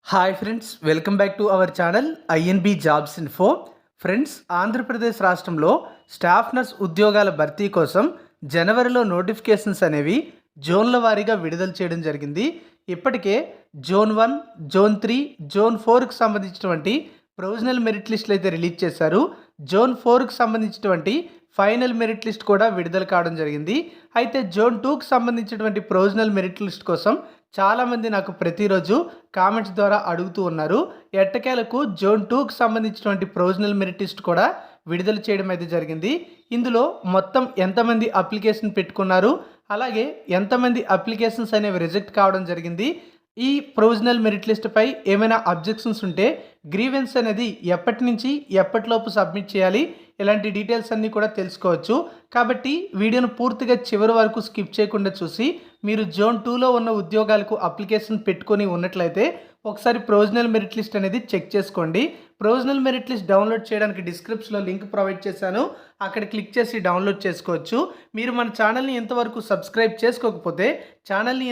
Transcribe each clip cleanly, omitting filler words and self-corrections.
Hi friends, welcome back to our channel INB jobs info. Friends, Andhra Pradesh రాష్ట్రంలో staff nurse ఉద్యోగాల భర్తీ కోసం జనవరిలో నోటిఫికేషన్స్ అనేవి జోన్ల వారీగా విడుదల చేయడం జరిగింది. ఇప్పటికే జోన్ 1, జోన్ 3, జోన్ 4కు సంబంధించినటువంటి ప్రొవిజనల్ మెరిట్ లిస్టులు అయితే రిలీజ్ చేశారు. జోన్ 4కు సంబంధించినటువంటి ఫైనల్ మెరిట్ లిస్ట్ కూడా విడుదల కావడం జరిగింది. అయితే జోన్ 2కు సంబంధించినటువంటి ప్రొవిజనల్ మెరిట్ లిస్ట్ కోసం చాలామంది నాకు ప్రతిరోజు కామెంట్స్ ద్వారా అడుగుతూ ఉన్నారు. ఎట్టకేలకు జోన్ 2కు సంబంధించినటువంటి ప్రొవిజనల్ మెరిట్ లిస్ట్ కూడా విడుదల చేయడం అయితే జరిగింది. ఇందులో మొత్తం ఎంతమంది అప్లికేషన్ పెట్టుకున్నారు, అలాగే ఎంతమంది అప్లికేషన్స్ అనేవి రిజెక్ట్ కావడం జరిగింది, ఈ ప్రొవిజనల్ మెరిట్ లిస్ట్పై ఏమైనా అబ్జెక్షన్స్ ఉంటే గ్రీవెన్స్ అనేది ఎప్పటి నుంచి ఎప్పటిలోపు సబ్మిట్ చేయాలి, ఇలాంటి డీటెయిల్స్ అన్నీ కూడా తెలుసుకోవచ్చు. కాబట్టి వీడియోను పూర్తిగా చివరి వరకు స్కిప్ చేయకుండా చూసి మీరు జోన్ 2లో ఉన్న ఉద్యోగాలకు అప్లికేషన్ పెట్టుకొని ఉన్నట్లయితే ఒకసారి ప్రొవిజనల్ మెరిట్ లిస్ట్ అనేది చెక్ చేసుకోండి. ప్రొవిజనల్ మెరిట్ లిస్ట్ డౌన్లోడ్ చేయడానికి డిస్క్రిప్షన్లో లింక్ ప్రొవైడ్ చేశాను, అక్కడ క్లిక్ చేసి డౌన్లోడ్ చేసుకోవచ్చు. మీరు మన ఛానల్ని ఇంతవరకు సబ్స్క్రైబ్ చేసుకోకపోతే ఛానల్ని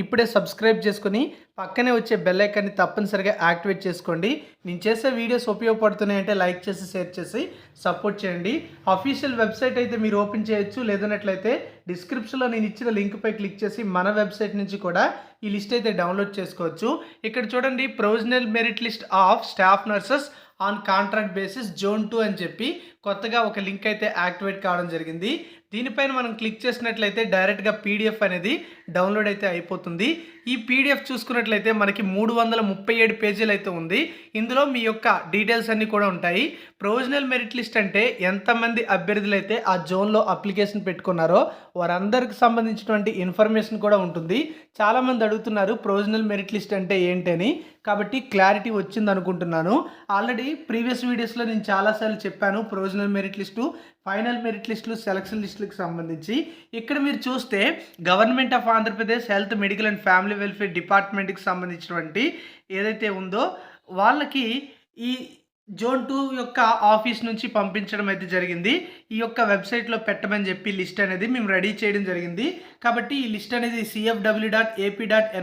ఇప్పుడే సబ్స్క్రైబ్ చేసుకొని పక్కనే వచ్చే బెల్ ఐకాన్ని తప్పనిసరిగా యాక్టివేట్ చేసుకోండి. నేను చేసే వీడియోస్ ఉపయోగపడుతున్నాయంటే లైక్ చేసి షేర్ చేసి సపోర్ట్ చేయండి. అఫీషియల్ వెబ్సైట్ అయితే మీరు ఓపెన్ చేయొచ్చు, లేదన్నట్లయితే డిస్క్రిప్షన్లో నేను ఇచ్చిన లింక్పై క్లిక్ చేసి మన వెబ్సైట్ నుంచి కూడా ఈ లిస్ట్ అయితే డౌన్లోడ్ చేసుకోవచ్చు. ఇక్కడ చూడండి, provisional merit list of staff nurses on contract basis zone 2 అని చెప్పి కొత్తగా ఒక లింక్ అయితే యాక్టివేట్ కావడం జరిగింది. దీనిపైన మనం క్లిక్ చేసినట్లయితే డైరెక్ట్గా పీడిఎఫ్ అనేది డౌన్లోడ్ అయితే అయిపోతుంది. ఈ పీడిఎఫ్ చూసుకున్నట్లయితే మనకి 337 పేజీలు అయితే ఉంది. ఇందులో మీ యొక్క డీటెయిల్స్ అన్నీ కూడా ఉంటాయి. ప్రొవిజనల్ మెరిట్ లిస్ట్ అంటే ఎంతమంది అభ్యర్థులు అయితే ఆ జోన్లో అప్లికేషన్ పెట్టుకున్నారో వారందరికి సంబంధించినటువంటి ఇన్ఫర్మేషన్ కూడా ఉంటుంది. చాలామంది అడుగుతున్నారు ప్రొవిజనల్ మెరిట్ లిస్ట్ అంటే ఏంటని, కాబట్టి క్లారిటీ వచ్చింది అనుకుంటున్నాను. ఆల్రెడీ ప్రీవియస్ వీడియోస్లో నేను చాలాసార్లు చెప్పాను provisional merit list, final merit లిస్టులు, సెలక్షన్ లిస్టులకు సంబంధించి. ఇక్కడ మీరు చూస్తే government of Andhra Pradesh health, medical and family welfare డిపార్ట్మెంట్కి సంబంధించినటువంటి ఏదైతే ఉందో వాళ్ళకి ఈ జోన్ 2 యొక్క ఆఫీస్ నుంచి పంపించడం అయితే జరిగింది. ఈ యొక్క వెబ్సైట్లో పెట్టమని చెప్పి లిస్ట్ అనేది మేము రెడీ చేయడం జరిగింది. కాబట్టి ఈ లిస్ట్ అనేది cfw.ap.nic.in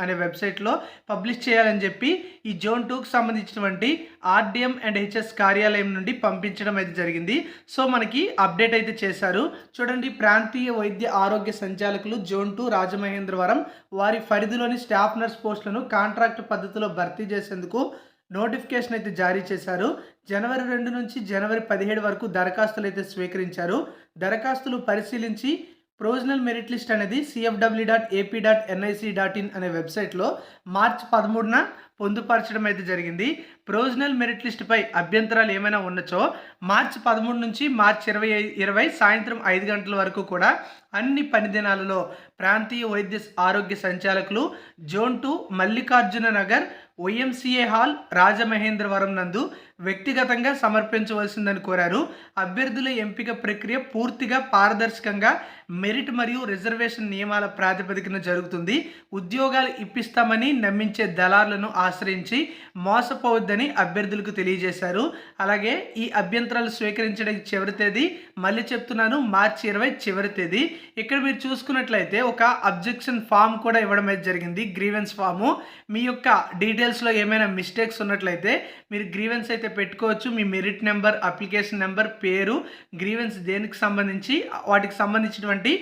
అనే వెబ్సైట్లో పబ్లిష్ చేయాలని చెప్పి ఈ జోన్ 2కు సంబంధించినటువంటి ఆర్డిఎం అండ్ హెచ్ఎస్ కార్యాలయం నుండి పంపించడం అయితే జరిగింది. సో మనకి అప్డేట్ అయితే చేశారు. చూడండి, ప్రాంతీయ వైద్య ఆరోగ్య సంచాలకులు జోన్ 2 రాజమహేంద్రవరం వారి పరిధిలోని స్టాఫ్ నర్స్ పోస్టులను కాంట్రాక్ట్ పద్ధతిలో భర్తీ చేసేందుకు నోటిఫికేషన్ అయితే జారీ చేశారు. జనవరి 2 నుంచి జనవరి 17 వరకు దరఖాస్తులు అయితే స్వీకరించారు. దరఖాస్తులు పరిశీలించి ప్రొవిజనల్ మెరిట్ లిస్ట్ అనేది cfw.ap.nic.in అనే వెబ్సైట్లో మార్చి 13న పొందుపరచడం అయితే జరిగింది. ప్రొవిజనల్ మెరిట్ లిస్టుపై అభ్యంతరాలు ఏమైనా ఉన్నచో మార్చి 13 నుంచి మార్చి 20 సాయంత్రం 5 గంటల వరకు కూడా అన్ని పని దినాలలో ప్రాంతీయ వైద్య ఆరోగ్య సంచాలకులు zone 2 Mallikarjuna Nagar YMCA hall Rajamahendravaram నందు వ్యక్తిగతంగా సమర్పించవలసిందని కోరారు. అభ్యర్థుల ఎంపిక ప్రక్రియ పూర్తిగా పారదర్శకంగా మెరిట్ మరియు రిజర్వేషన్ నియమాల ప్రాతిపదికన జరుగుతుంది. ఉద్యోగాలు ఇప్పిస్తామని నమ్మించే దళారులను ఆశ్రయించి మోసపోవద్దని అభ్యర్థులకు తెలియజేశారు. అలాగే ఈ అభ్యంతరాలు స్వీకరించడానికి చివరి తేదీ, మళ్ళీ చెప్తున్నాను, మార్చి 20 చివరి తేదీ. ఇక్కడ మీరు చూసుకున్నట్లయితే ఒక అబ్జెక్షన్ ఫామ్ కూడా ఇవ్వడం అయితే జరిగింది, గ్రీవెన్స్ ఫాము. మీ యొక్క డీటెయిల్స్లో ఏమైనా మిస్టేక్స్ ఉన్నట్లయితే మీరు గ్రీవెన్స్ అయితే పెట్టుకోవచ్చు. మీ మెరిట్ నెంబర్, అప్లికేషన్ నెంబర్, పేరు, గ్రీవెన్స్ దేనికి సంబంధించి వాటికి సంబంధించినటువంటి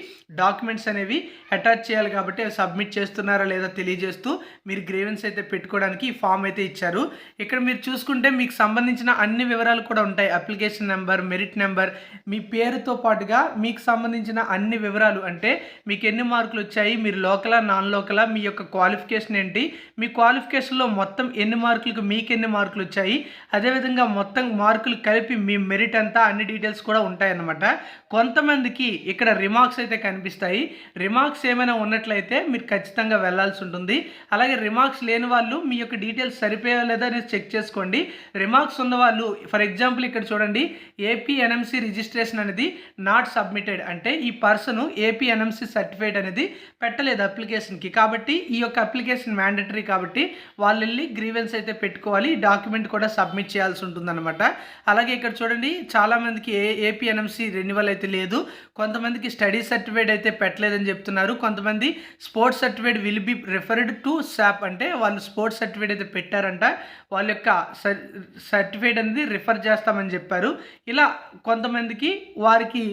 డాక్యుమెంట్స్ అనేవి అటాచ్ చేయాలి. కాబట్టి అవి సబ్మిట్ చేస్తున్నారా లేదా తెలియజేస్తూ మీరు గ్రీవెన్స్ అయితే పెట్టుకోవడానికి ఈ ఫామ్ అయితే ఇచ్చారు. ఇక్కడ మీరు చూసుకుంటే మీకు సంబంధించిన అన్ని వివరాలు కూడా ఉంటాయి. అప్లికేషన్ నెంబర్, మెరిట్ నెంబర్, మీ పేరుతో పాటుగా మీకు సంబంధించిన అన్ని వివరాలు, అంటే మీకు ఎన్ని మార్కులు వచ్చాయి, మీరు లోకలా నాన్ లోకలా, మీ యొక్క క్వాలిఫికేషన్ ఏంటి, మీ క్వాలిఫికేషన్లో మొత్తం ఎన్ని మార్కులకు మీకు ఎన్ని మార్కులు వచ్చాయి, అదేవిధంగా మొత్తం మార్కులు కలిపి మీ మెరిట్ అంతా అన్ని డీటెయిల్స్ కూడా ఉంటాయన్నమాట. కొంతమందికి ఇక్కడ రిమార్క్స్ అయితే కనిపిస్తాయి. రిమార్క్స్ ఏమైనా ఉన్నట్లయితే మీరు ఖచ్చితంగా వెళ్లాల్సి ఉంటుంది. అలాగే రిమార్క్స్ లేని వాళ్ళు మీ యొక్క డీటెయిల్స్ సరిపోయా లేదా అనేది చెక్ చేసుకోండి. రిమార్క్స్ ఉన్న వాళ్ళు, ఫర్ ఎగ్జాంపుల్ ఇక్కడ చూడండి, ఏపీ ఎన్ఎంసీ రిజిస్ట్రేషన్ అనేది నాట్ సబ్మిటెడ్, అంటే ఈ పర్సన్ ఏపీ ఎన్ఎంసీ సర్టిఫికేట్ అనేది పెట్టలేదు అప్లికేషన్కి. కాబట్టి ఈ యొక్క అప్లికేషన్ మ్యాండటరీ, కాబట్టి వాళ్ళ వాళ్ళు వెళ్ళి గ్రీవెన్స్ అయితే పెట్టుకోవాలి, డాక్యుమెంట్ కూడా సబ్మిట్ చేయాల్సి ఉంటుందన్నమాట. అలాగే ఇక్కడ చూడండి, చాలామందికి ఏపీఎన్ఎంసీ రెన్యువల్ అయితే లేదు, కొంతమందికి స్టడీ సర్టిఫికేట్ అయితే పెట్టలేదని చెప్తున్నారు, కొంతమంది sports certificate will be referred to SAAP, అంటే వాళ్ళు స్పోర్ట్స్ సర్టిఫికేట్ అయితే పెట్టారంట, వాళ్ళ యొక్క సర్టిఫికేట్ అనేది రిఫర్ చేస్తామని చెప్పారు. ఇలా కొంతమందికి వారికి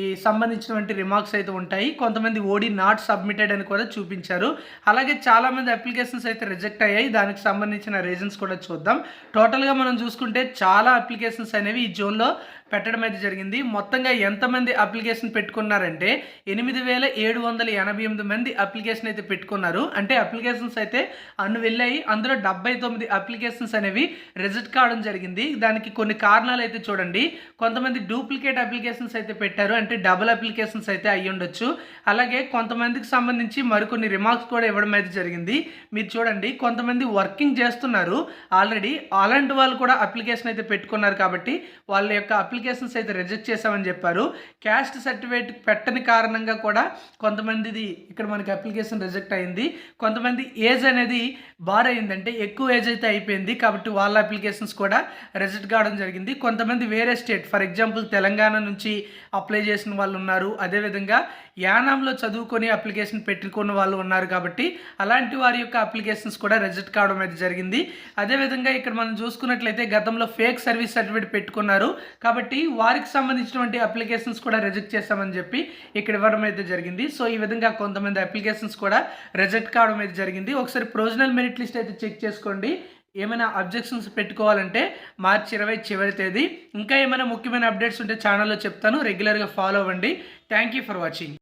ఈ సంబంధించినటువంటి రిమార్క్స్ అయితే ఉంటాయి. కొంతమంది ఓడి నాట్ సబ్మిటెడ్ అని కూడా చూపించారు. అలాగే చాలామంది అప్లికేషన్స్ అయితే రిజెక్ట్ అయ్యాయి, దానికి సంబంధించిన రీజన్స్ కూడా చూద్దాం. టోటల్గా మనం చూసుకుంటే చాలా అప్లికేషన్స్ అనేవి ఈ జోన్లో పెట్టడం అయితే జరిగింది. మొత్తంగా ఎంతమంది అప్లికేషన్ పెట్టుకున్నారంటే 8,788 మంది అప్లికేషన్ అయితే పెట్టుకున్నారు. అంటే అప్లికేషన్స్ అయితే అన్ని వెళ్ళాయి, అందులో 79 అప్లికేషన్స్ అనేవి రిజెక్ట్ కావడం జరిగింది. దానికి కొన్ని కారణాలు అయితే చూడండి. కొంతమంది డూప్లికేట్ అప్లికేషన్స్ అయితే పెట్టారు, అంటే డబుల్ అప్లికేషన్స్ అయితే అయ్యి ఉండొచ్చు. అలాగే కొంతమందికి సంబంధించి మరికొన్ని రిమార్క్స్ కూడా ఇవ్వడం అయితే జరిగింది. మీరు చూడండి, కొంతమంది వర్కింగ్ చేస్తున్నారు ఆల్రెడీ, అలాంటి వాళ్ళు కూడా అప్లికేషన్ అయితే పెట్టుకున్నారు, కాబట్టి వాళ్ళ యొక్క అప్లికేషన్స్ అయితే రిజెక్ట్ చేశామని చెప్పారు. క్యాస్ట్ సర్టిఫికేట్ పెట్టని కారణంగా కూడా కొంతమందిది ఇక్కడ మనకి అప్లికేషన్ రిజెక్ట్ అయింది. కొంతమంది ఏజ్ అనేది బార్ అయిందంటే ఎక్కువ ఏజ్ అయితే అయిపోయింది, కాబట్టి వాళ్ళ అప్లికేషన్స్ కూడా రిజెక్ట్ కావడం జరిగింది. కొంతమంది వేరే స్టేట్, ఫర్ ఎగ్జాంపుల్ తెలంగాణ నుంచి అప్లై చేసిన వాళ్ళు ఉన్నారు, అదేవిధంగా యానాంలో చదువుకొని అప్లికేషన్ పెట్టుకున్న వాళ్ళు ఉన్నారు, కాబట్టి అలాంటి వారి యొక్క అప్లికేషన్స్ కూడా రిజెక్ట్ కావడం అయితే జరిగింది. అదేవిధంగా ఇక్కడ మనం చూసుకున్నట్లయితే గతంలో ఫేక్ సర్వీస్ సర్టిఫికేట్ పెట్టుకున్నారు, కాబట్టి వారికి సంబంధించినటువంటి అప్లికేషన్స్ కూడా రిజెక్ట్ చేస్తామని చెప్పి ఇక్కడ ఇవ్వడం అయితే జరిగింది. సో ఈ విధంగా కొంతమంది అప్లికేషన్స్ కూడా రిజెక్ట్ కావడం అయితే జరిగింది. ఒకసారి ప్రొవిజనల్ మెరిట్ లిస్ట్ అయితే చెక్ చేసుకోండి. ఏమైనా అబ్జెక్షన్స్ పెట్టుకోవాలంటే మార్చి 20 చివరి తేదీ. ఇంకా ఏమైనా ముఖ్యమైన అప్డేట్స్ ఉంటే ఛానల్లో చెప్తాను, రెగ్యులర్గా ఫాలో అవ్వండి. Thank you for watching.